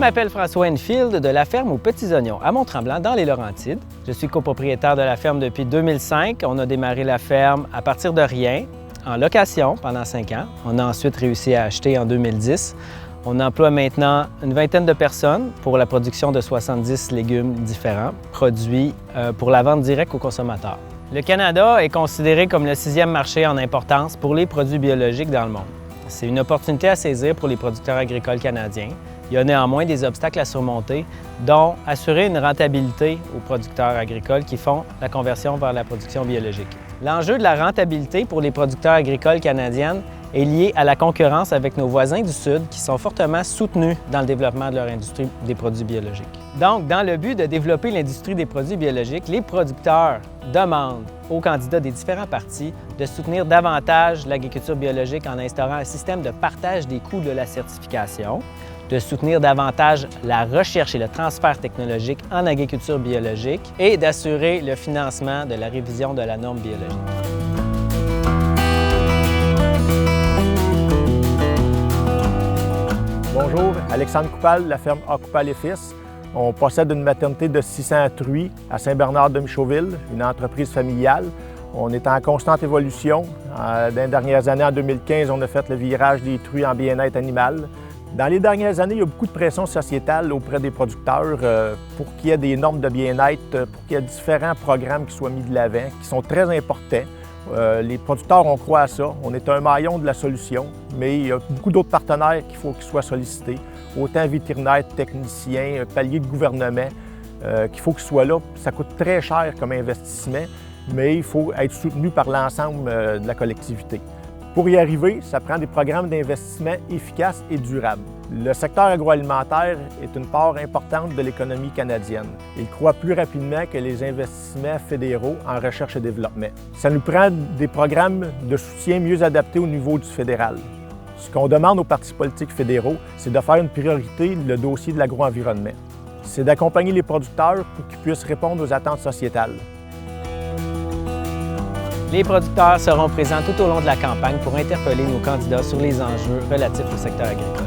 m'appelle François Enfield de la ferme aux Petits Oignons à Mont-Tremblant dans les Laurentides. Je suis copropriétaire de la ferme depuis 2005. On a démarré la ferme à partir de rien, en location pendant 5 ans. On a ensuite réussi à acheter en 2010. On emploie maintenant une vingtaine de personnes pour la production de 70 légumes différents, produits pour la vente directe aux consommateurs. Le Canada est considéré comme le 6e marché en importance pour les produits biologiques dans le monde. C'est une opportunité à saisir pour les producteurs agricoles canadiens. Il y a néanmoins des obstacles à surmonter, dont assurer une rentabilité aux producteurs agricoles qui font la conversion vers la production biologique. L'enjeu de la rentabilité pour les producteurs agricoles canadiennes est lié à la concurrence avec nos voisins du Sud qui sont fortement soutenus dans le développement de leur industrie des produits biologiques. Donc, dans le but de développer l'industrie des produits biologiques, les producteurs demandent aux candidats des différents partis de soutenir davantage l'agriculture biologique en instaurant un système de partage des coûts de la certification, de soutenir davantage la recherche et le transfert technologique en agriculture biologique et d'assurer le financement de la révision de la norme biologique. Bonjour, Alexandre Coupal, la ferme A. Coupal et Fils. On possède une maternité de 600 truies à Saint-Bernard-de-Michauville, une entreprise familiale. On est en constante évolution. Dans les dernières années, en 2015, on a fait le virage des truies en bien-être animal. Dans les dernières années, il y a beaucoup de pression sociétale auprès des producteurs pour qu'il y ait des normes de bien-être, pour qu'il y ait différents programmes qui soient mis de l'avant, qui sont très importants. Les producteurs, on croit à ça. On est un maillon de la solution, mais il y a beaucoup d'autres partenaires qu'il faut qu'ils soient sollicités, autant vétérinaires, techniciens, paliers de gouvernement, qu'il faut qu'ils soient là. Ça coûte très cher comme investissement, mais il faut être soutenu par l'ensemble de la collectivité. Pour y arriver, ça prend des programmes d'investissement efficaces et durables. Le secteur agroalimentaire est une part importante de l'économie canadienne. Il croît plus rapidement que les investissements fédéraux en recherche et développement. Ça nous prend des programmes de soutien mieux adaptés au niveau du fédéral. Ce qu'on demande aux partis politiques fédéraux, c'est de faire une priorité le dossier de l'agroenvironnement. C'est d'accompagner les producteurs pour qu'ils puissent répondre aux attentes sociétales. Les producteurs seront présents tout au long de la campagne pour interpeller nos candidats sur les enjeux relatifs au secteur agricole.